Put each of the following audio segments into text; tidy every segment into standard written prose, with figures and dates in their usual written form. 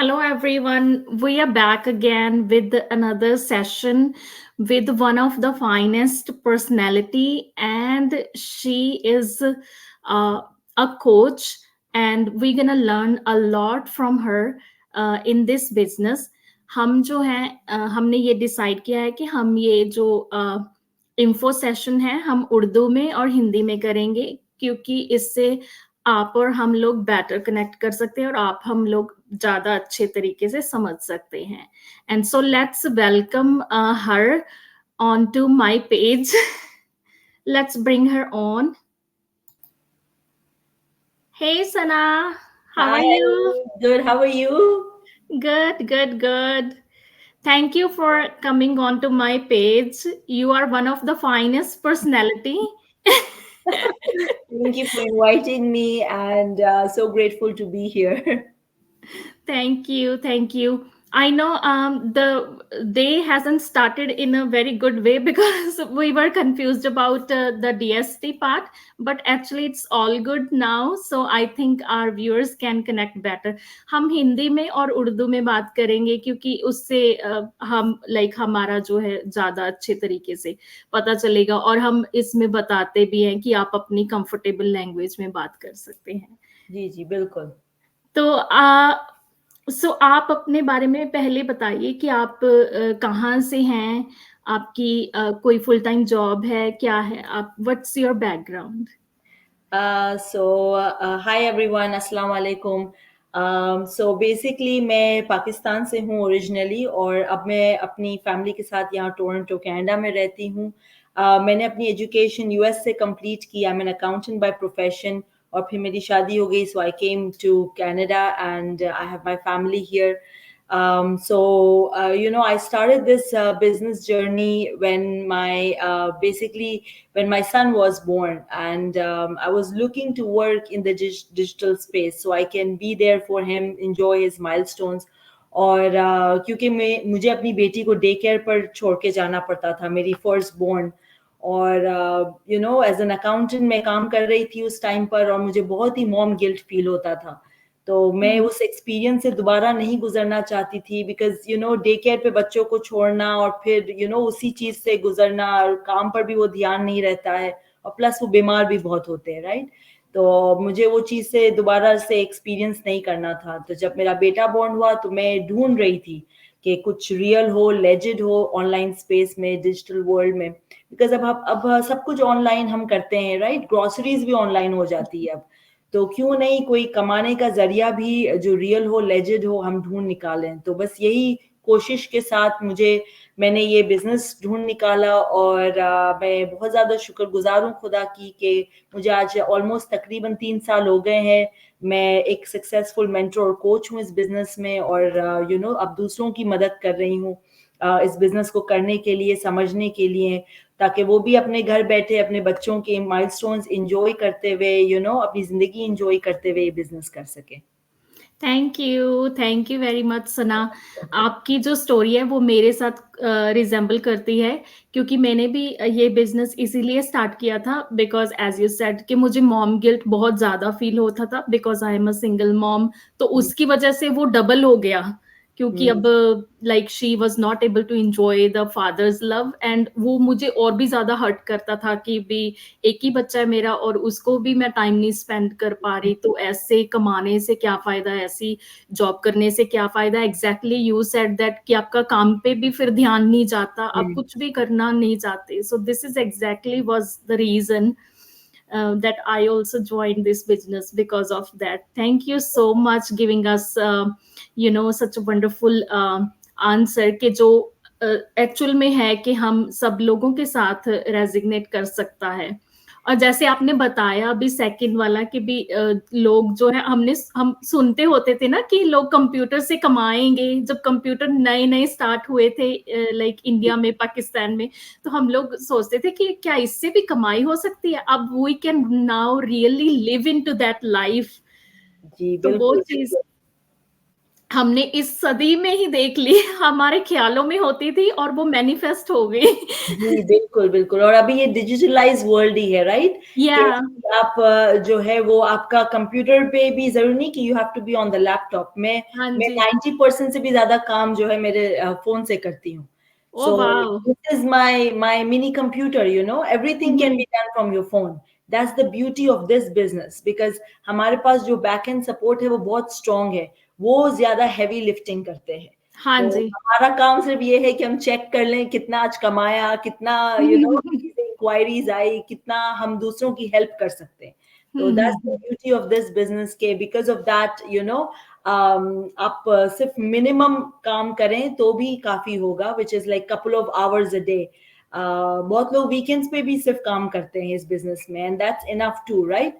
Hello, everyone. We are back again with another session with one of the finest personality, and she is a coach, and we're gonna learn a lot from her in this business. हम जो हैं हमने ये decide किया है कि हम ये जो इन्फो सेशन है हम उर्दू में और हिंदी में करेंगे क्योंकि इससे आप और हम लोग बेटर कनेक्ट कर सकते हैं और आप हम लोग ज्यादा अच्छे तरीके से समझ सकते हैं and so let's welcome her on to my page let's bring her on hey Sana how are Hi, you good. How are you? good thank you for coming on to my page you are one of the finest personality Thank you for inviting me, and so grateful to be here. Thank you. I know the day hasn't started in a very good way because we were confused about the DST part, but actually it's all good now. So I think our viewers can connect better. हम हिंदी में और उर्दू में बात करेंगे क्योंकि उससे हम हमारा जो है ज्यादा अच्छे तरीके से पता चलेगा और हम इसमें बताते भी हैं कि आप अपनी कंफर्टेबल लैंग्वेज में बात कर सकते हैं जी जी बिल्कुल. तो सो आप अपने बारे में पहले बताइए कि आप कहाँ से हैं आपकी कोई फुल टाइम जॉब है क्या है आप what's your background Hi everyone, Assalamu alaikum. So basically मैं पाकिस्तान से हूँ ओरिजिनली और अब मैं अपनी फैमिली के साथ यहाँ टोरंटो कनाडा में रहती हूँ. मैंने अपनी एजुकेशन यूएस से कंप्लीट की. I am an accountant by profession और फिर मेरी शादी हो गई. So I came to Canada and I have my family here. I started this business journey when my son was born, and I was looking to work in the digital space so I can be there for him, enjoy his milestones. और क्योंकि मुझे अपनी बेटी को day care पर छोड़ के जाना पड़ता था, मेरी फर्स्ट बोर्न. और एज एन अकाउंटेंट मैं काम कर रही थी उस टाइम पर और मुझे बहुत ही मॉम गिल्ट फील होता था. तो मैं उस एक्सपीरियंस से दोबारा नहीं गुजरना चाहती थी, बिकॉज डे केयर पे बच्चों को छोड़ना और फिर उसी चीज से गुजरना और काम पर भी वो ध्यान नहीं रहता है और प्लस वो बीमार भी बहुत होते हैं, राइट. तो मुझे वो चीज से दोबारा से एक्सपीरियंस नहीं करना था. तो जब मेरा बेटा बॉर्न हुआ तो मैं ढूंढ रही थी कि कुछ रियल हो, लेजिड हो ऑनलाइन स्पेस में, डिजिटल वर्ल्ड में. बिकॉज अब सब कुछ ऑनलाइन हम करते हैं, राइट. ग्रोसरीज भी ऑनलाइन हो जाती है अब. तो क्यों नहीं कोई कमाने का जरिया भी जो रियल हो, लेजिड हो, हम ढूंढ निकालें. तो बस यही कोशिश के साथ मैंने ये बिजनेस ढूंढ निकाला और मैं बहुत ज्यादा शुक्रगुजार हूँ खुदा की कि मुझे आज ऑलमोस्ट तकरीबन 3 साल हो गए हैं. मैं एक सक्सेसफुल मेंटर और कोच हूँ इस बिजनेस में और अब दूसरों की मदद कर रही हूँ इस बिजनेस को करने के लिए, समझने के लिए, ताकि वो भी अपने घर बैठे अपने बच्चों के माइलस्टोन्स एंजॉय करते हुए अपनी जिंदगी एंजॉय करते हुए बिजनेस कर सके. थैंक यू वेरी मच सना आपकी जो स्टोरी है वो मेरे साथ रिजेंबल करती है क्योंकि मैंने भी ये बिजनेस इसीलिए स्टार्ट किया था बिकॉज एज यू सेड कि मुझे मॉम गिल्ट बहुत ज्यादा फील होता था because I am a single mom तो उसकी वजह से वो डबल हो गया क्योंकि अब she was not able to enjoy the father's love and वो मुझे और भी ज्यादा हर्ट करता था कि भी एक ही बच्चा है मेरा और उसको भी मैं टाइम नहीं स्पेंड कर पा रही तो ऐसे कमाने से क्या फायदा, ऐसी जॉब करने से क्या फायदा. एग्जैक्टली यू सेड दैट कि आपका काम पे भी फिर ध्यान नहीं जाता, आप कुछ भी करना नहीं चाहते. So this is exactly was the reason that I also joined this business because of that. Thank you so much giving us, such a wonderful answer कि जो एक्चुअल में है कि हम सब लोगों के साथ रेजिग्नेट कर सकता है. और जैसे आपने बताया अभी सेकंड वाला कि भी लोग जो है हम सुनते होते थे ना कि लोग कंप्यूटर से कमाएंगे. जब कंप्यूटर नए नए स्टार्ट हुए थे इंडिया में, पाकिस्तान में, तो हम लोग सोचते थे कि क्या इससे भी कमाई हो सकती है. अब we can now really live in to that life. जी तो वो बिल्कुल. चीज हमने इस सदी में ही देख ली, हमारे ख्यालों में होती थी और वो मैनिफेस्ट हो गई। जी, बिल्कुल, बिल्कुल। और अभी ये डिजिटलाइज़ वर्ल्ड ही है, राइट? कि या आप जो है वो आपका कंप्यूटर पे भी ज़रूरी नहीं कि you have to be on the laptop. हाँ मैं जी। 90% से भी ज़्यादा काम जो है मेरे फ़ोन से करती हूँ। ओ So wow! this is my mini computer, you know, everything can hmm, be done from your phone. That's the beauty of this business because हमारे पास जो बैक एंड सपोर्ट है वो बहुत स्ट्रांग है। वो ज़्यादा हेवी लिफ्टिंग करते हैं। हाँ तो जी। हमारा काम सिर्फ ये है कि हम चेक कर लें कितना आज कमाया, कितना यू नो इंक्वायरीज आई, कितना हम दूसरों की हेल्प कर सकते हैं। तो that's the hmm, beauty of this business के बिकॉज ऑफ दैट आप सिर्फ मिनिमम काम करें तो भी काफी होगा which is like couple of hours a day. बहुत लोग वीकेंड्स पे भी सिर्फ काम करते हैं इस बिजनेस में and that's enough to right.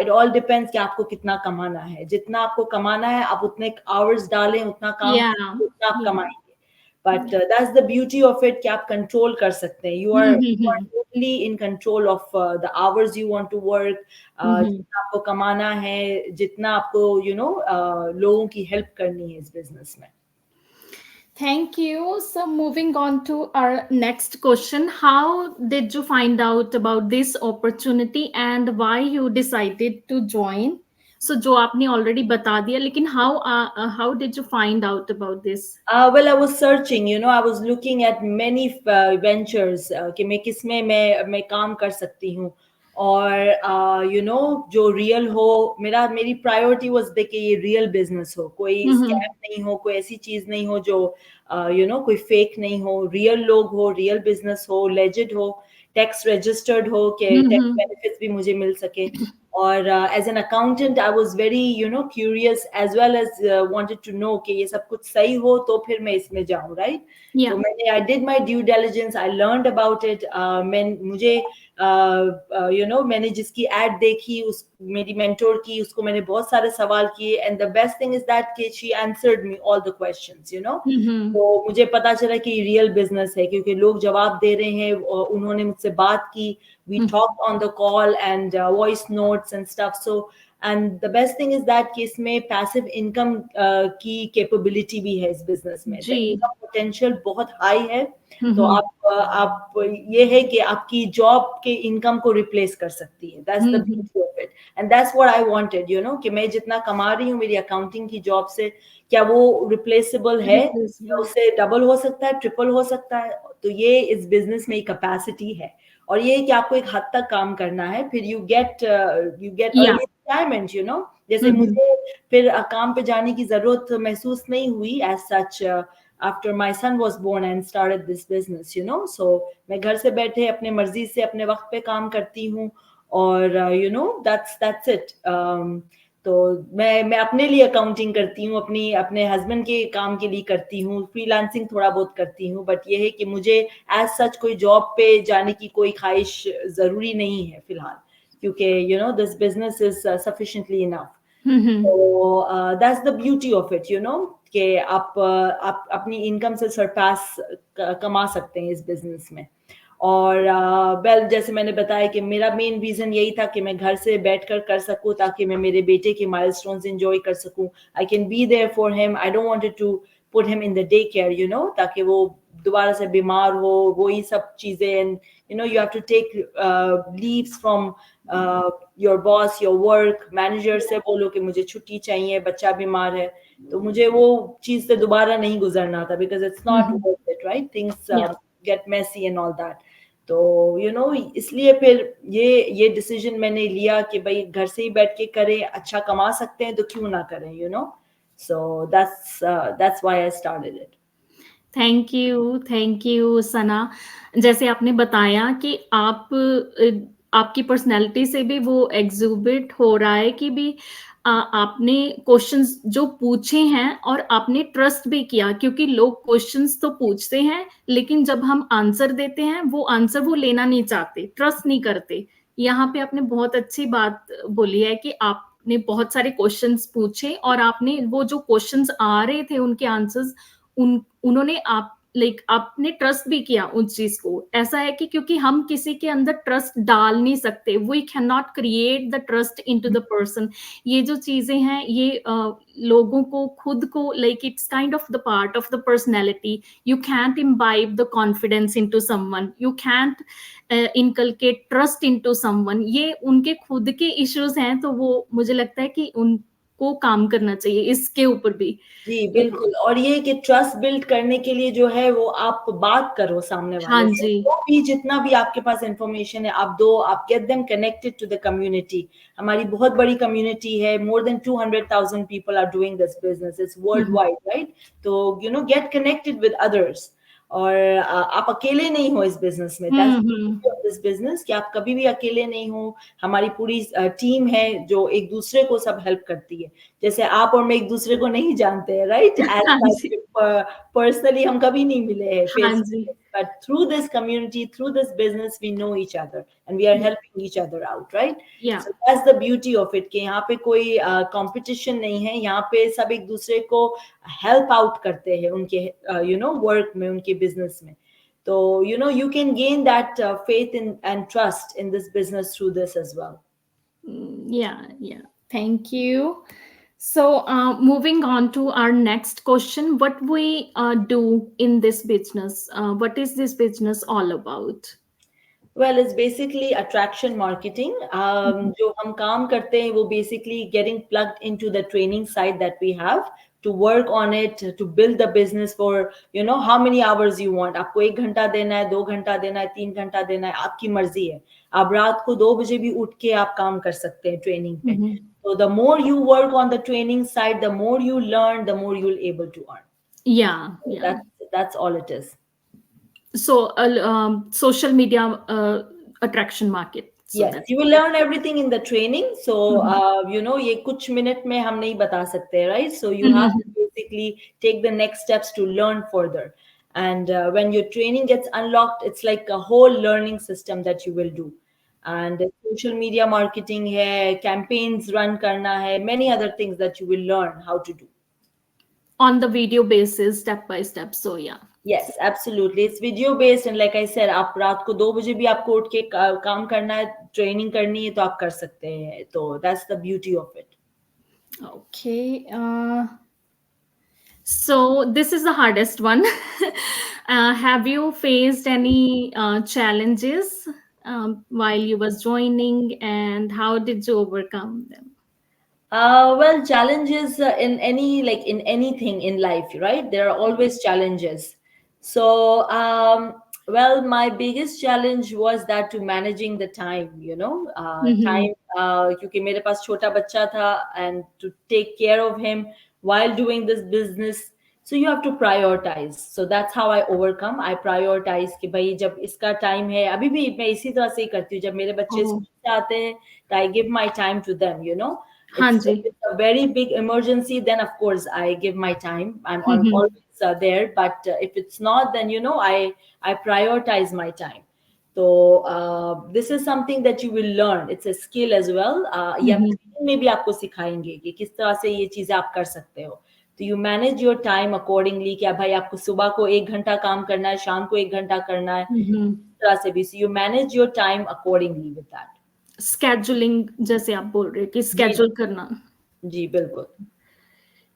It all depends कि आपको कितना कमाना है। जितना आपको कमाना है आप उतने आवर्स डालें, उतना काम या करें, उतना आप या कमाएंगे। But that's the beauty of it कि आप कंट्रोल कर सकते हैं। You are totally in control of the hours you want to work. Hmm. जितना आपको कमाना है, जितना आपको लोगों की हेल्प करनी है इस बिजनेस में। Thank you. So moving on to our next question, how did you find out about this opportunity and why you decided to join? So जो आपने already बता दिया, लेकिन how did you find out about this? Well, I was searching, I was looking at many ventures कि मैं किसमें मैं काम कर सकती हूँ। और जो रियल हो, मेरी प्रायोरिटी वाज देखिए ये रियल बिजनेस हो, कोई हम्म, स्कैम नहीं हो, कोई ऐसी चीज नहीं हो जो कोई फेक नहीं हो, रियल लोग हो, रियल बिजनेस हो, लेजिड हो, टैक्स रजिस्टर्ड हो कि टैक्स हम्म, बेनिफिट्स भी मुझे मिल सके। और as an accountant I was very curious as well as wanted to know कि ये सब कुछ सही हो तो फिर मैं इसमें जाऊं, राइट? तो yeah. मैंने I did my due diligence, I learned about it. मैंने जिसकी एड देखी, उस मेरी मेंटोर की, उसको मैंने बहुत सारे सवाल किए and the best thing is that कि she answered me all the questions. Hmm, तो मुझे पता चला कि रियल बिजनेस है क्योंकि लोग जवाब दे रहे हैं। उन्होंने मुझसे बात की, we talked on the call and voice notes and stuff. So and the best thing is that कि इसमें passive income की capability भी है इस business में। The ji. income potential बहुत high है। तो हम्म, आप ये है कि आपकी जॉब के इनकम को रिप्लेस कर सकती है। That's the hmm, beauty of it and that's what I wanted, कि मैं जितना कमा रही हूँ मेरी अकाउंटिंग की जॉब से, क्या वो रिप्लेसेबल है या replaceable। उससे डबल हो सकता है, ट्रिपल हो सकता है। तो ये इस बिजनेस में कैपेसिटी है। और ये कि आपको एक हद तक काम करना है, फिर यू गेट या अर्ली रिटायरमेंट। जैसे हम्म, मुझे फिर काम पे जाने की जरूरत महसूस नहीं हुई as such after my son was born and started this business. So मैं घर से बैठे अपने मर्जी से अपने वक्त पे काम करती हूँ। और दैट्स इट। तो मैं अपने लिए अकाउंटिंग करती हूँ, अपने हस्बैंड के काम के लिए करती हूँ, फ्रीलांसिंग थोड़ा बहुत करती हूँ। बट ये है कि मुझे एज सच कोई जॉब पे जाने की कोई ख्वाहिश जरूरी नहीं है फिलहाल, क्योंकि this business is sufficiently enough. Hmm, तो that's the beauty of it, कि आप अपनी इनकम से सरपास कमा सकते हैं इस बिजनेस में। और वेल जैसे मैंने बताया कि मेरा मेन रीजन यही था कि मैं घर से बैठकर कर सकूं ताकि मैं मेरे बेटे के माइलस्टोन्स एंजॉय कर सकूं। I can be there for him, I don't wanted to put him in the day care, ताकि वो दोबारा से बीमार हो, वही सब चीजें। And you have to take leaves from your boss, your work manager से बोलो कि मुझे छुट्टी चाहिए, बच्चा बीमार है। तो मुझे वो चीज से दोबारा नहीं गुजरना था because it's not hmm, worth it, right? Things या get messy and all that. तो इसलिए फिर ये डिसीजन मैंने लिया कि भाई घर से ही बैठ के करें, अच्छा कमा सकते हैं तो क्यों ना करें। So that's why I started it. Thank you Sana. जैसे आपने बताया कि आपकी पर्सनैलिटी से भी वो एग्जिबिट हो रहा है कि भी आपने क्वेश्चंस जो पूछे हैं और आपने ट्रस्ट भी किया, क्योंकि लोग क्वेश्चंस तो पूछते हैं लेकिन जब हम आंसर देते हैं वो आंसर वो लेना नहीं चाहते, ट्रस्ट नहीं करते। यहाँ पे आपने बहुत अच्छी बात बोली है कि आपने बहुत सारे क्वेश्चंस पूछे और आपने वो जो क्वेश्चंस आ रहे थे उनके आंसर्स उन्होंने लाइक आपने ट्रस्ट भी किया उस चीज को। ऐसा है कि क्योंकि हम किसी के अंदर ट्रस्ट डाल नहीं सकते, we can not create the trust into the person. ये जो चीजें हैं ये लोगों को खुद को like it's kind of the part of the personality. You can't imbibe the confidence into someone, you can't inculcate trust into someone. ये उनके खुद के इश्यूज हैं, तो वो मुझे लगता है कि उनको काम करना चाहिए इसके ऊपर भी। जी बिल्कुल। और ये कि ट्रस्ट बिल्ड करने के लिए जो है वो आप बात करो सामने हाँ वाले से, जी। जो भी जितना भी आपके पास इंफॉर्मेशन है आप दो, आप get them connected to the community. हमारी बहुत बड़ी कम्युनिटी है, more than 200,000 people are doing this business, it's worldwide, right? तो you know get connected with others. और आप अकेले नहीं हो इस बिजनेस में, दैट्स दिस बिजनेस, कि आप कभी भी अकेले नहीं हो। हमारी पूरी टीम है जो एक दूसरे को सब हेल्प करती है। जैसे आप और मैं एक दूसरे को नहीं जानते हैं, राइट? हाँ जी। पर्सनली हम कभी नहीं मिले हैं हाँ फेस, जी। but through this community, through this business, we know each other and we are helping each other out, right? या So that's the beauty of it, कि यहाँ पे कोई competition नहीं है, यहाँ पे सब एक दूसरे को help out करते हैं उनके you know work में, उनके business में। तो you know you can gain that faith in and trust in this business through this as well. yeah, thank you. So moving on to our next question, what we do in this business, what is this business all about? Well, it's basically attraction marketing. जो हम काम करते हैं वो basically getting plugged into the training side that we have to work on it, to build the business for you know how many hours you want. आपको 1 घंटा देना है, 2 घंटा देना है, 3 घंटा देना है, आपकी मर्जी है। आप रात को 2 बजे भी उठ के आप काम कर सकते हैं ट्रेनिंग पे। So the more you work on the training side, the more you learn, the more you'll able to earn. Yeah. That's all it is. So social media attraction market, so Yes, that's you will learn everything in the training. So, you know, ये कुछ minute में हम नहीं बता सकते, right? So you have to basically take the next steps to learn further. And when your training gets unlocked, it's like a whole learning system that you will do. And social media marketing है, campaigns run करना है, many other things that you will learn how to do. on the video basis, step by step. So yeah. Yes, absolutely. It's video based and like I said, आप रात को 2 बजे भी आपको उठ के काम करना है, ट्रेनिंग करनी है तो आप कर सकते हैं। तो that's the beauty of it. Okay. So this is the hardest one. Have you faced any challenges while you was joining, and how did you overcome them? Well, challenges in any like in anything in life, right? There are always challenges. So, well, my biggest challenge was that to managing the time, you know, time. क्योंकि मेरे पास छोटा बच्चा था and to take care of him while doing this business. So you have to prioritize. So that's how I overcome. I prioritize कि भाई जब इसका time है, अभी भी मैं इसी तरह से ही करती हूँ। जब मेरे बच्चे स्कूल से आते हैं, तो I give my time to them, you know. If it's a very big emergency, then of course I give my time. I'm always there. But if it's not, then you know I prioritize my time. So this is something that you will learn. It's a skill as well. या training में भी आपको सिखाएंगे कि किस तरह से ये चीजें आप कर सकते हो. तो you manage your time accordingly. कि भाई आपको सुबह को 1 घंटा काम करना है, शाम को 1 घंटा करना है. इस तरह से भी. So you manage your time accordingly with that. Scheduling, जैसे आप बोल रहे कि schedule करना. जी बिल्कुल.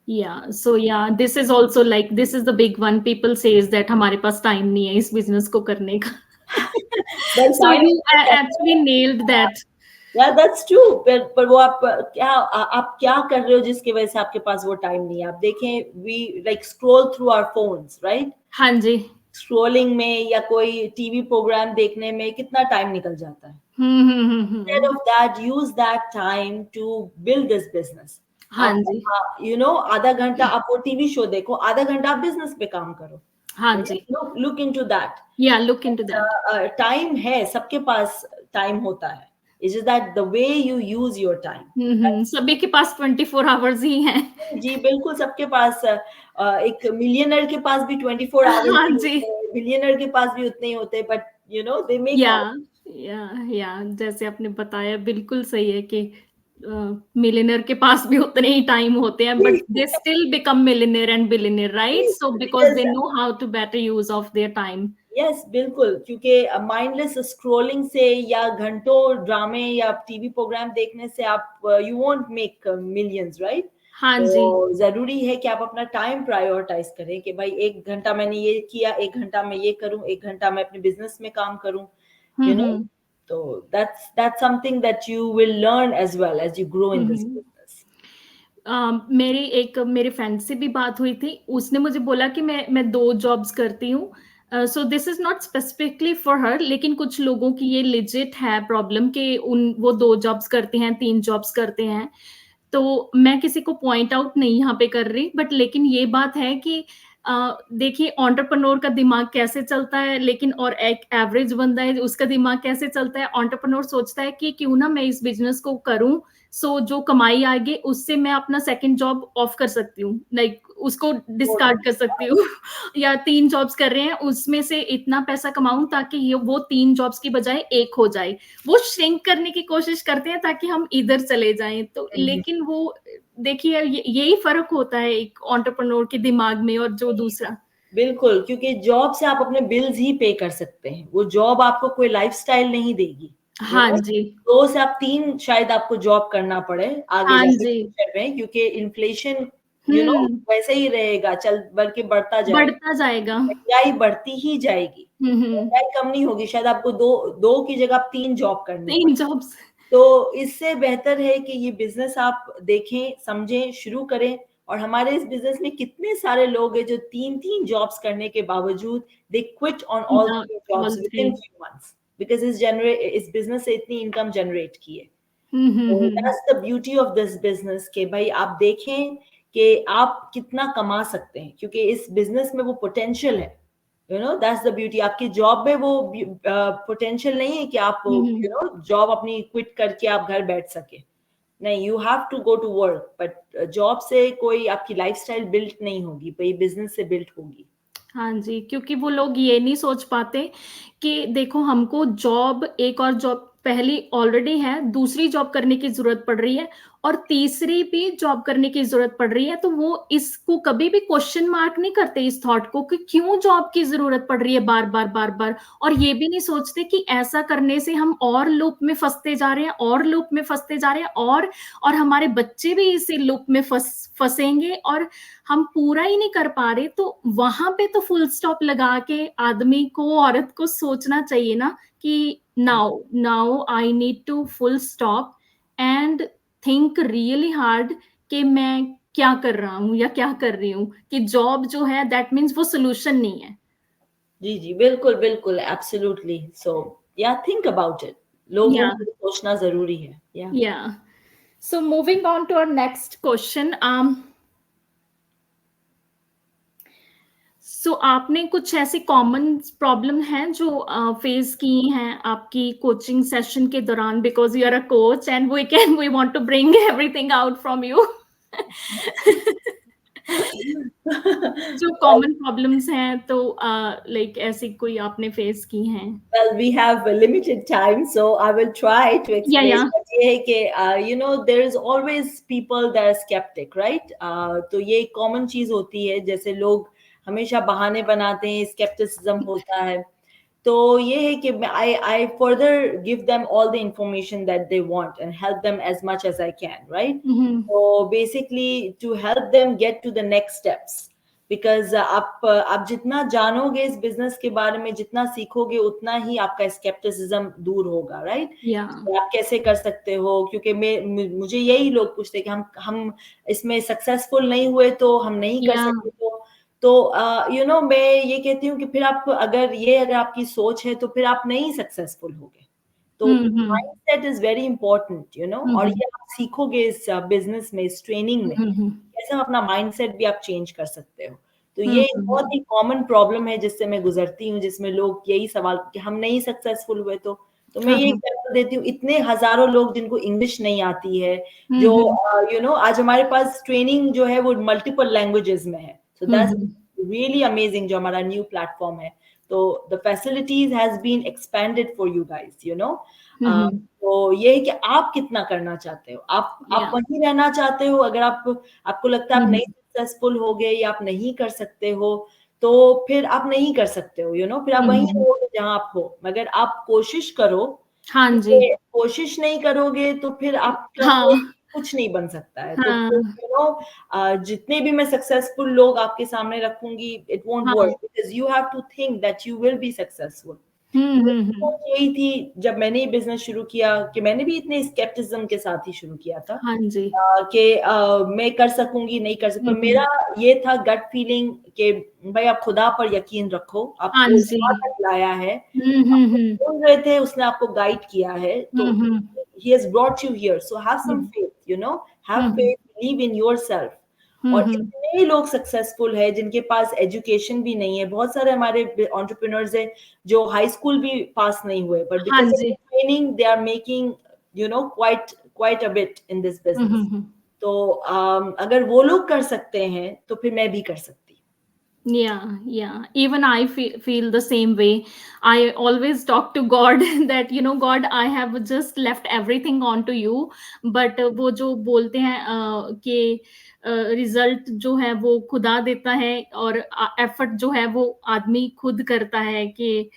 Yeah, so yeah, this is also like this is the big one. People says that हमारे पास time नहीं है इस business को करने का. So you actually nailed that. Yeah, that's true. पर वो आप क्या कर रहे हो जिसकी वजह से आपके पास वो टाइम नहीं है? आप देखें, we like scroll through our phones, right? हाँ जी. Scrolling में या कोई टीवी प्रोग्राम देखने में कितना टाइम निकल जाता है? Instead of that, use that time to build this business. हाँ जी. You know, आधा घंटा आप वो टीवी शो देखो, आधा घंटा आप बिजनेस पे काम करो. हाँ जी. Look into that. Yeah, look into that. Time है, सबके पास टाइम होता है. It's just that the way you use your time. सभी के पास 24 hours ही हैं. जी बिल्कुल, सबके पास एक मिलियनर के पास भी 24 hours हाँ जी. बिलियनर के पास भी उतने ही होते हैं, but you know they make या जैसे आपने बताया बिल्कुल सही है कि मिलियनेयर के पास भी उतने ही टाइम होते हैं, but they still become millionaire and billionaire, right? So because Because they know how to better use of their time. Yes बिल्कुल, क्योंकि माइंडलेस स्क्रॉलिंग से या घंटों ड्रामे या टीवी प्रोग्राम देखने से आप you won't make millions, right? हाँ जी। तो जरूरी है कि आप अपना टाइम प्रायोरिटाइज करें कि भाई 1 घंटा मैंने ये किया, 1 घंटा मैं ये करूं, 1 घंटा मैं अपने बिजनेस में काम करूं, यू नो। हम्म। तो that's something that you will learn as well as you grow in this hmm. business. मेरे फ्रेंड से भी बात हुई थी, उसने मुझे बोला कि मैं 2 जॉब्स करती हूँ। So this is not specifically for her, लेकिन कुछ लोगों की ये लेजिट है प्रॉब्लम कि उन वो 2 जॉब्स करते हैं, 3 जॉब्स करते हैं। तो मैं किसी को पॉइंट आउट नहीं यहाँ पे कर रही, बट लेकिन ये बात है कि देखिए एंटरप्रेन्योर का दिमाग कैसे चलता है, लेकिन और एक एवरेज बंदा है उसका दिमाग कैसे चलता है। एंटरप्रेन्योर सोचता है कि क्यों ना मैं इस बिजनेस को करूं, सो जो कमाई आएगी उससे मैं अपना सेकंड जॉब ऑफ कर सकती हूँ, लाइक उसको डिस्कार्ड कर सकती हूँ या 3 जॉब्स कर रहे हैं उसमें से इतना पैसा कमाऊं ताकि ये वो 3 जॉब्स की बजाय एक हो जाए। वो श्रिंक करने की कोशिश करते हैं ताकि हम इधर चले जाएं। तो लेकिन वो देखिए यही फर्क होता है एक एंटरप्रेन्योर के दिमाग में और जो दूसरा। बिल्कुल, क्योंकि जॉब से आप अपने बिल्स ही पे कर सकते हैं, वो जॉब आपको कोई लाइफस्टाइल नहीं देगी, यू हाँ नो। जी। 2 से आप 3 शायद आपको जॉब करना पड़े आगे हाँ जाके जी। फ्यूचर में, क्योंकि इन्फ्लेशन यू नो हम्म। वैसे ही रहेगा, चल बल्कि बढ़ता जाएगा, बढ़ता जाएगा। महंगाई बढ़ती ही जाएगी, हम्म। महंगाई कम नहीं होगी, शायद आपको 2 की जगह आप 3 जॉब करनी 3 पड़े। जॉब्स। तो इससे बेहतर है कि ये बिज़नेस आप देखें, समझें, शुरू करें। और हमारे इस बिज़नेस में कितने सारे लोग हैं जो 3-3 जॉब्स करने के बावजूद they quit on all 3 jobs all within 3। Few months, because इस बिज़नेस से इतनी इनकम जनरेट की है। तो hmm. That's the beauty of this business कि भाई आप देखें कि आप कितना कमा सकते हैं, क्योंकि इस बिज़नेस में वो पोटेंशियल है। You know that's the beauty. आपकी जॉब में वो पोटेंशियल नहीं है कि आप हम्म। यू नो जॉब अपनी क्विट करके आप घर बैठ सके। नहीं, you have to go to work, but job से कोई आपकी लाइफस्टाइल बिल्ड नहीं होगी, भाई बिजनेस से बिल्ड होगी। हाँ जी, क्योंकि वो लोग ये नहीं सोच पाते कि देखो हमको जॉब, एक और जॉब पहली ऑलरेडी है, दूसरी जॉब करने की ज़रूरत पड़ रही है और तीसरी भी जॉब करने की ज़रूरत पड़ रही है, तो वो इसको कभी भी क्वेश्चन मार्क नहीं करते इस थॉट को कि क्यों जॉब की ज़रूरत पड़ रही है बार-बार, बार-बार। और ये भी नहीं सोचते कि ऐसा करने से हम और लूप में फँसते जा रहे हैं और लूप में फँसते जा रहे हैं और हमारे बच्चे भी इसी लूप में फँसेंगे और हम पूरा ही नहीं कर पा रहे। तो वहां पे तो फुल स्टॉप लगा के आदमी को, औरत को सोचना चाहिए ना कि now now I need to full stop and think really hard कि मैं क्या कर रहा हूँ या क्या कर रही हूँ, कि जॉब जो है दैट मीन्स वो सोल्यूशन नहीं है। जी जी, बिल्कुल बिल्कुल, एब्सोल्युटली। सो या थिंक अबाउट इट, लोगों या को सोचना जरूरी है। या या so moving on to our next question. So आपने कुछ ऐसी कॉमन प्रॉब्लम हैं जो फेस की हैं आपकी कोचिंग सेशन के दौरान, because you are a coach and we want to bring everything out from you. जो कॉमन प्रॉब्लम्स हैं तो लाइक ऐसी कोई आपने फेस की हैं? Well, we have a limited time, so I will try to या explain. या But ये है कि you know there is always people that are skeptic, right? तो ये एक common चीज होती है, जैसे लोग हमेशा बहाने बनाते हैं, skepticism होता है। तो ये है कि I further give them all the information that they want and help them as much as I can, right? So basically to help them get to the next steps. Because आप जितना जानोगे इस बिजनेस के बारे में, जितना सीखोगे, उतना ही आपका स्केप्टिसिज्म दूर होगा, राइट? या आप कैसे कर सकते हो, क्योंकि मुझे यही लोग पूछते हैं कि हम इसमें सक्सेसफुल नहीं हुए तो हम नहीं कर या सकते। तो यू नो मैं ये कहती हूँ कि फिर आप अगर आपकी सोच है तो फिर आप नहीं सक्सेसफुल होगे। तो hmm. Mindset is very important, you know. और ये आप सीखोगे इस बिजनेस में, इस ट्रेनिंग में, कैसे अपना माइंडसेट भी आप चेंज कर सकते हो। तो ये एक बहुत ही कॉमन प्रॉब्लम है जिससे मैं गुजरती हूँ, जिसमें लोग यही सवाल कि हम नहीं सक्सेसफुल हुए तो मैं ये एग्जांपल देती हूँ। इतने हजारों लोग जिनको इंग्लिश नहीं आती है, जो यू नो आज हमारे पास ट्रेनिंग जो है वो मल्टीपल लैंग्वेजेस में है। सो दैट्स रियली अमेजिंग जो हमारा न्यू प्लेटफॉर्म है। तो the facilities has been expanded for you guys, you know. Hmm, तो ये है कि आप कितना करना चाहते हो, आप या वहीं रहना चाहते हो। अगर आपको लगता है आप हम्म, नहीं सक्सेसफुल हो गए या आप नहीं कर सकते हो, तो फिर आप नहीं कर सकते हो, यू नो, फिर आप वहीं हम्म, रहोगे जहां आप हो। मगर आप कोशिश करो, हाँ जी, क्योंकि कोशिश नहीं करोगे तो फिर आपका कोई हाँ, कुछ नहीं बन सकता है। तो फिर हाँ, यू नो, जितने भी मैं सक्सेसफुल लोग आपके सामने रखूंगी, इट वोंट हाँ, work, because you have to think that you will be successful. Hmm, सोच यही थी जब मैंने ये बिजनेस शुरू किया, कि मैंने भी इतने स्केप्टिज्म के साथ ही शुरू किया था, हाँ जी, कि मैं कर सकूंगी नहीं कर सकूंगी। पर हम्म, मेरा ये था गट फीलिंग कि भाई आप खुदा पर यकीन रखो, हाँ आपको जी, यहाँ तक लाया है, हम्म, ढूंढ रहे थे, उसने आपको गाइड किया है, तो हम्म, he has brought you here, so have some hmm, faith, you know, have hmm, faith, believe in yourself। और हम्म, इतने लोग सक्सेसफुल है जिनके पास एजुकेशन भी नहीं है। बहुत सारे हमारे एंटरप्रेन्योर्स हैं जो हाई स्कूल भी पास नहीं हुए, बट हाँ बिकॉज ऑफ जी, training they are making, you know, quite a bit in this business. Hmm, तो अगर वो लोग कर सकते हैं तो फिर मैं भी कर सकती। yeah, even I feel the same way. I always talk to God that, God, I have just left everything on to you, but वो जो बोलते हैं कि रिजल्ट जो है वो खुदा देता है, और एफर्ट जो है वो आदमी खुद करता है, कि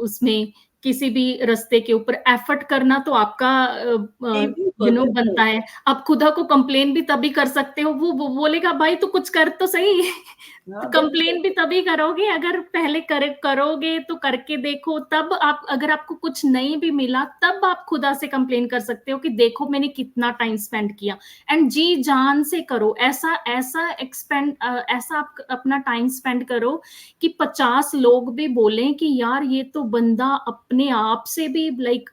उसमें किसी भी रास्ते के ऊपर एफर्ट करना तो आपका जी बिल्कुल बिल्कुल। बनता है। आप खुदा को कंप्लेन भी तभी कर सकते हो, वो बोलेगा भाई तू कुछ कर तो सही। हाँ बिल्कुल। कंप्लेन भी तभी करोगे अगर पहले करोगे तो करके देखो, तब आप, अगर आपको कुछ नहीं भी मिला तब आप खुदा से कंप्लेन कर सकते हो कि देखो मैंने कितना टाइम स्पेंड किया। एंड जी जान से करो, ऐसा ऐसा ऐसा आप अपना टाइम स्पेंड करो कि 50 लोग भी बोलें कि यार ये तो बंदा अपने आप से भी लाइक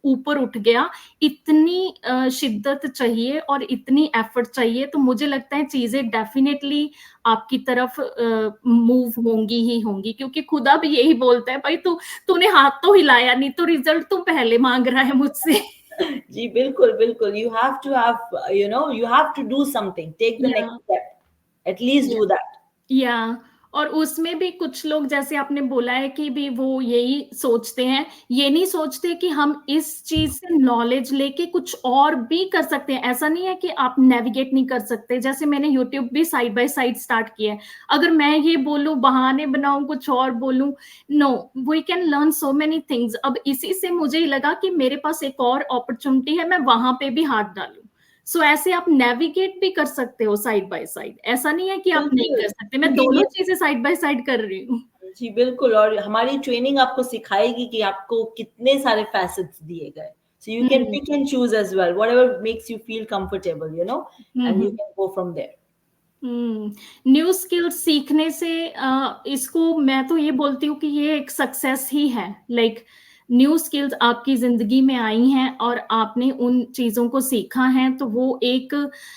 ऊपर उठ गया। इतनी शिद्दत चाहिए और इतनी एफर्ट चाहिए, तो मुझे लगता है चीजें डेफिनेटली आपकी तरफ मूव होंगी ही होंगी, क्योंकि खुदा भी यही बोलता है भाई तूने हाथ तो हिलाया नहीं, तो रिजल्ट तू पहले मांग रहा है मुझसे। जी बिल्कुल बिल्कुल। You have to have, you know, you have to do something, take the या next step, at least do that. या और उसमें भी कुछ लोग, जैसे आपने बोला है कि भी वो यही सोचते हैं, ये नहीं सोचते कि हम इस चीज से नॉलेज लेके कुछ और भी कर सकते हैं। ऐसा नहीं है कि आप नेविगेट नहीं कर सकते। जैसे मैंने यूट्यूब भी साइड बाय साइड स्टार्ट किया है, अगर मैं ये बोलूं, बहाने बनाऊं, कुछ और बोलूं, no, we can learn so many things. अब इसी से मुझे लगा कि मेरे पास एक और अपॉर्चुनिटी है, मैं वहां पे भी हाथ डालूं। सो ऐसे आप नेविगेट भी कर सकते हो साइड बाय साइड, ऐसा नहीं है कि आप नहीं बिल्कुल, कर सकते। मैं क्योंकि दोनों ये, चीजें साइड बाय साइड कर रही हूँ। जी बिल्कुल, और हमारी ट्रेनिंग आपको सिखाएगी कि आपको कितने सारे फैसेट्स दिए गए, so you can hmm, pick and choose as well, whatever makes you feel comfortable, you know, and you hmm, can go from there. New skills सीखने से इसको मैं तो ये बोलती हूँ कि ये एक सक्सेस ही है। लाइक न्यू स्किल्स आपकी जिंदगी में आई हैं और आपने उन चीजों को सीखा है, तो वो एक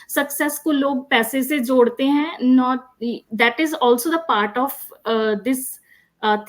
सक्सेस को लोग पैसे से जोड़ते हैं, not that is also the part of this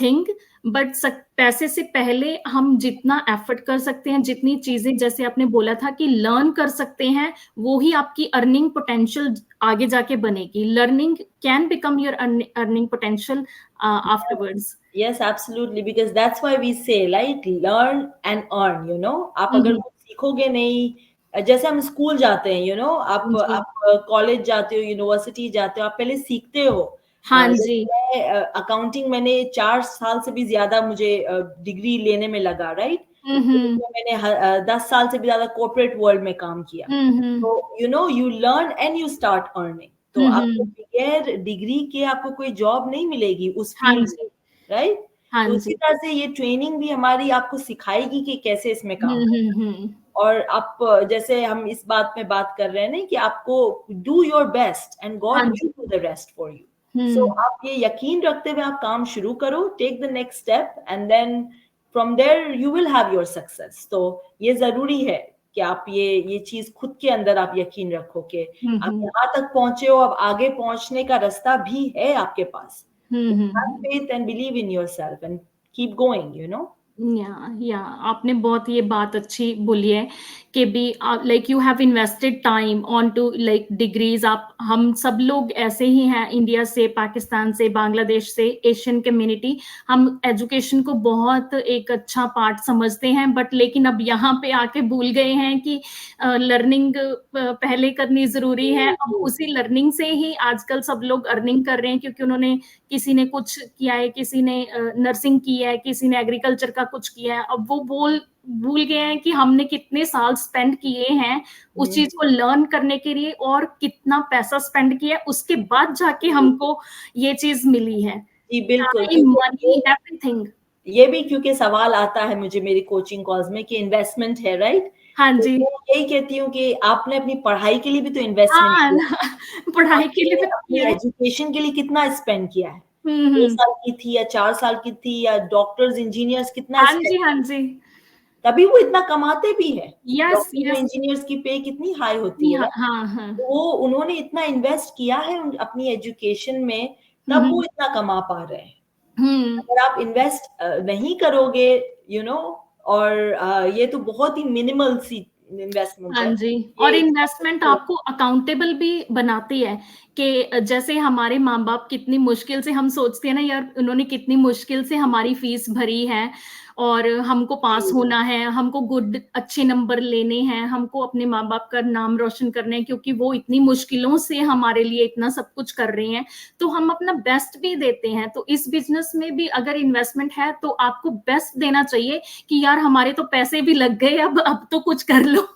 thing. But पैसे से पहले हम जितना एफर्ट कर सकते हैं, जितनी चीजें जैसे आपने बोला था कि लर्न कर सकते हैं, वो ही आपकी अर्निंग पोटेंशियल आगे जाके बनेगी। Learning can become your earning potential afterwards. Yes, absolutely, because that's why we say like learn and earn, you know। आप अगर हम्म, कुछ सीखोगे नहीं, जैसे हम स्कूल जाते हैं, you know, जी, आप कॉलेज जाते हो, यूनिवर्सिटी जाते हो, आप पहले सीखते हो। हाँ जी, जैसे मैं अकाउंटिंग, मैंने 4 साल से भी ज्यादा मुझे डिग्री लेने में लगा, राइट। हम्म, मैंने 10 साल से भी ज्यादा कॉर्पोरेट वर्ल्ड में काम किया। हम्म, तो you know, you learn and you start earning. तो आपको हम्म, बगैर डिग्री के आपको कोई जॉब नहीं मिलेगी उस हाँ फील्ड में, जी, राइट। हाँ तो उसी जी, तरह से ये ट्रेनिंग भी हमारी आपको सिखाएगी कि कैसे इसमें काम करना है। हम्म, और आप जैसे हम इस बात में बात कर रहे हैं ना कि आपको डू योर बेस्ट एंड हाँ गॉड विल जी, do the rest for you. So hmm, आप ये यकीन रखते हुए आप काम शुरू करो, take the next step, and then from there you will have your success. तो ये जरूरी है कि आप ये चीज खुद के अंदर आप यकीन रखो कि आप हम्म, यहाँ तक पहुंचे हो, अब आगे पहुंचने का रास्ता भी है आपके पास। Have hmm, faith and believe in yourself and keep going, you know। या आपने बहुत ये बात अच्छी बोली है कि भी like you have invested time on to like degrees. आप हम सब लोग ऐसे ही हैं, इंडिया से, पाकिस्तान से, बांग्लादेश से, एशियन कम्युनिटी, हम एजुकेशन को बहुत एक अच्छा पार्ट समझते हैं, बट लेकिन अब यहाँ पे आके भूल गए हैं कि लर्निंग पहले करनी जरूरी है। अब उसी लर्निंग से ही आजकल सब लोग अर्निंग कर रहे हैं, क्योंकि उन्होंने, किसी ने कुछ किया है, किसी ने नर्सिंग की है, किसी ने एग्रीकल्चर का कुछ किया है। अब वो भूल गए हैं कि हमने कितने साल स्पेंड किए हैं उस चीज को लर्न करने के लिए, और कितना पैसा स्पेंड किया है, उसके बाद जाके हमको ये चीज मिली है। जी बिल्कुल, टाइम, मनी, एवरीथिंग। ये भी क्योंकि सवाल आता है मुझे मेरी कोचिंग कॉल्स में कि इन्वेस्टमेंट है, राइट? हाँ तो जी। मैं यही कहती हूँ कि आपने अपनी पढ़ाई के लिए भी तो इन्वेस्टमेंट हाँ किया, पढ़ाई के लिए आपने भी अपनी किया है। एजुकेशन के लिए कितना स्पेंड किया है? 2 हम्म। साल की थी या 4 साल की थी, या डॉक्टर्स, इंजीनियर्स कितना हाँ जी, स्पेंड, हाँ जी। तभी वो इतना कमाते भी है। यस डॉक्टर और यस। इंजीनियर्स की पे कितनी हाई होती है, हाँ राइट? हाँ हाँ। तो वो उन्होंने इतना इन्वेस्ट किया है अपनी एजुकेशन में, तब वो हम्म इतना कमा पा रहे हैं। हम्म। अगर आप इन्वेस्ट नहीं करोगे, और ये तो बहुत ही मिनिमल सी इन्वेस्टमेंट हाँ है, जी। और ये इन्वेस्टमेंट आपको अकाउंटेबल भी बनाती है, कि जैसे हमारे माँ बाप कितनी मुश्किल से, हम सोचते हैं ना यार उन्होंने कितनी मुश्किल से हमारी फीस भरी है, और हमको पास जी, होना है, हमको गुड अच्छे नंबर लेने हैं, हमको अपने माँ बाप का नाम रोशन करना है, क्योंकि वो इतनी मुश्किलों से हमारे लिए इतना सब कुछ कर रहे हैं, तो हम अपना बेस्ट भी देते हैं। तो इस बिजनेस में भी अगर इन्वेस्टमेंट है तो आपको बेस्ट देना चाहिए, कि यार हमारे तो पैसे भी लग गए, अब तो कुछ कर लो।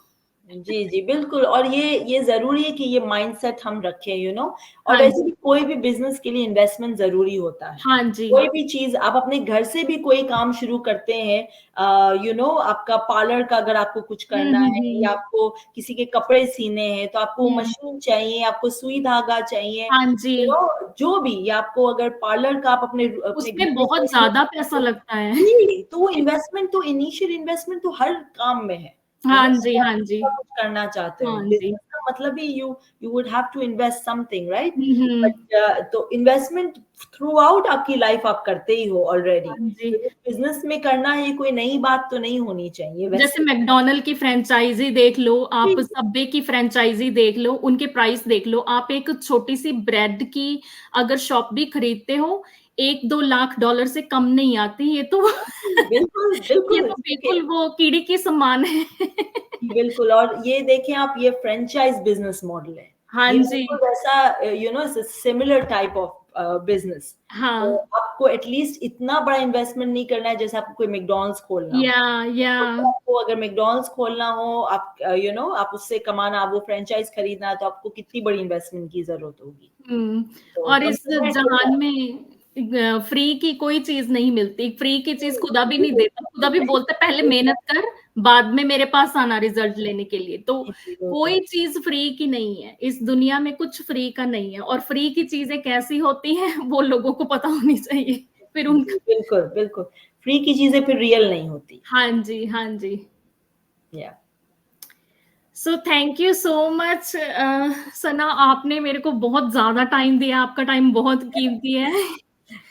जी, जी, बिल्कुल। और ये ज़रूरी है कि ये माइंडसेट हम रखें। और हाँ वैसे जी। भी कोई भी बिज़नेस के लिए इन्वेस्टमेंट ज़रूरी होता है। हाँ जी। कोई भी चीज़ आप अपने घर से भी कोई काम शुरू करते हैं, आपका पार्लर का अगर आपको कुछ करना है, या आपको किसी के कपड़े सीने हैं, तो आपको हम्म। मशीन चाहिए, आपको सुई धागा चाहिए, हाँ जी। जो भी, या आपको अगर पार्लर का आप अपने घर उसमें में बहुत खोलना ज्यादा चाहते पैसा हैं, लगता है। जी, तो वो इन्वेस्टमेंट तो इनिशियल इन्वेस्टमेंट तो हर काम में है। हाँ जी, अगर आप हाँ जी। कुछ करना चाहते हो, हाँ जी। बिज़नेस का मतलब ही you would have to invest something, right? Hmm. But तो इन्वेस्टमेंट थ्रू आउट आपकी लाइफ आप करते ही हो ऑलरेडी। हाँ जी। तो बिज़नेस में करना ये कोई नई बात तो नहीं होनी चाहिए जैसे वैसे। मैकडॉनल्ड की फ्रेंचाइजी देख लो, जी, आप सबवे की फ्रेंचाइजी देख लो, उनके प्राइस देख लो, आप एक छोटी सी ब्रेड की अगर शॉप भी खरीदते हो, 1-2 लाख डॉलर से कम नहीं आती। ये तो बिल्कुल, ये बिल्कुल, तो देखिए, बिल्कुल वो कीड़ी की समान है। जी, बिल्कुल। और ये देखें आप, ये फ्रैंचाइज़ बिज़नेस मॉडल है। हाँ ये जी। बिल्कुल वैसा, it's a similar type of business. तो हाँ। आपको एटलीस्ट इतना बड़ा इन्वेस्टमेंट नहीं करना है जैसे आपको कोई मैकडॉनल्ड्स खोलना हो। या तो आपको अगर मैकडॉनल्ड्स खोलना हो, आप उससे कमाना, आप वो फ्रैंचाइज़ खरीदना है, तो आपको कितनी बड़ी इन्वेस्टमेंट की ज़रूरत होगी। तो और इस कंपेयर टू जहान दैट, में फ्री की कोई चीज नहीं मिलती। फ्री की चीज खुदा भी नहीं देता, खुदा भी बोलता है पहले मेहनत कर, बाद में मेरे पास आना रिजल्ट लेने के लिए। तो जी, जी, वो तो है। कोई चीज फ्री की नहीं है, इस दुनिया में कुछ फ्री का नहीं है। और फ्री की चीजें कैसी होती हैं वो लोगों को पता होनी चाहिए, फिर जी, उनका। बिल्कुल, बिल्कुल। फ्री की चीज़ें फिर रियल नहीं होती। हाँ जी, हाँ जी। या so thank you so much Sana, आपने मेरे को बहुत ज्यादा टाइम दिया, आपका टाइम बहुत कीमती है।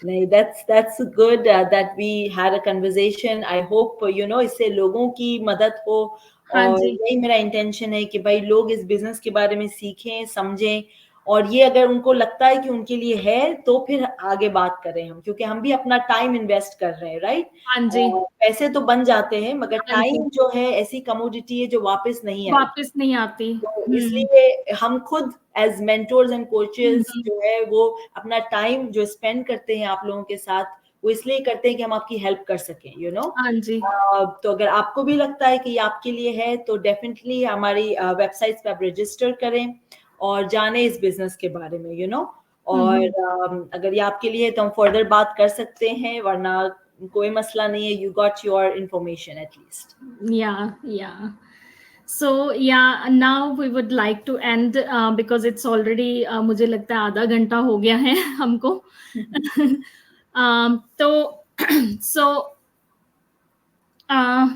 नहीं, that's good that we had a conversation. I hope इससे लोगों की मदद हो। हाँ और जी। यही मेरा इंटेंशन है कि भाई लोग इस बिज़नेस के बारे में सीखें, समझें, और ये अगर उनको लगता है कि उनके लिए है, तो फिर आगे बात करें हम, क्योंकि हम भी अपना टाइम इन्वेस्ट कर रहे हैं, राइट? हाँ जी। पैसे तो बन जाते हैं, मगर हाँ जी। टाइम जो है ऐसी कमोडिटी है जो वापस नहीं आएगी। वापस नहीं आती। तो इसलिए हम खुद एज मेंटोर्स एंड कोचेस हुँ। जो है, वो अपना टाइम जो स्पेंड करते हैं आप लोगों के साथ, वो इसलिए करते हैं कि हम आपकी हेल्प कर सकें। हाँ जी। तो अगर आपको भी लगता है कि ये आपके लिए है, तो डेफिनेटली हमारी वेबसाइट्स पे आप रजिस्टर करें और जाने इस बिजनेस के बारे में। हुँ, और हुँ। अगर ये आपके लिए है तो हम फर्दर बात कर सकते हैं, वरना कोई मसला नहीं है। You got your information at least. Yeah. So yeah, now we would like to end because it's already मुझे लगता है आधा घंटा हो गया है हमको। तो so uh,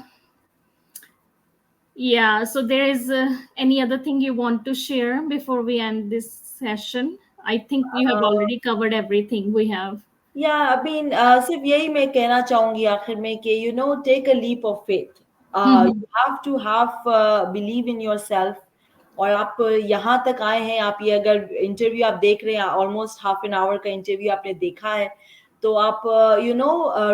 yeah, so there is any other thing you want to share before we end this session? I think we have already covered everything we have. या अभी सिर्फ यही मैं कहना चाहूंगी आखिर में कि take a leap of faith. You have to have believe in yourself. और आप यहाँ तक आए हैं, आप ये अगर इंटरव्यू आप देख रहे हैं, ऑलमोस्ट हाफ एन आवर का इंटरव्यू आपने देखा है, तो आप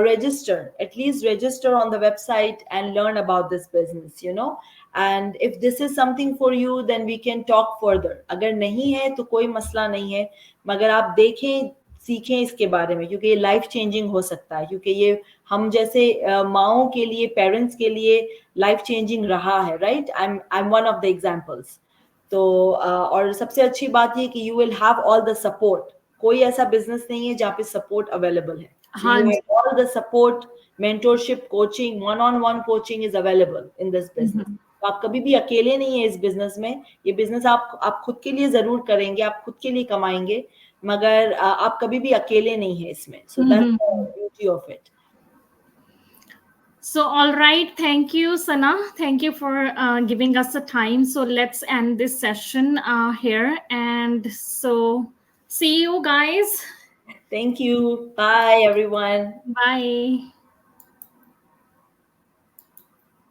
register, at least register on the website and learn about this business, and if this is something for you then we can talk further. अगर नहीं है तो कोई मसला नहीं है, मगर आप देखें, सीखें इसके बारे में, क्योंकि ये लाइफ चेंजिंग हो सकता है, क्योंकि ये हम जैसे माओ के लिए, पेरेंट्स के लिए लाइफ चेंजिंग रहा है, right. I am one of the examples. तो और सबसे अच्छी बात ये कि you will have all the support. कोई ऐसा बिजनेस नहीं है जहाँ पे सपोर्ट अवेलेबल है. हाँ you have all the support, mentorship, coaching, one-on-one coaching is available in this business. तो आप कभी भी अकेले नहीं है इस बिजनेस में. ये बिजनेस आप खुद के लिए जरूर करेंगे, आप खुद के लिए कमाएंगे, मगर आप कभी भी अकेले नहीं है इसमें. So that's the beauty of it. So, all right. Thank you, Sana. Thank you for giving us the time. So, let's end this session here. And so, see you guys. Thank you. Bye, everyone. Bye.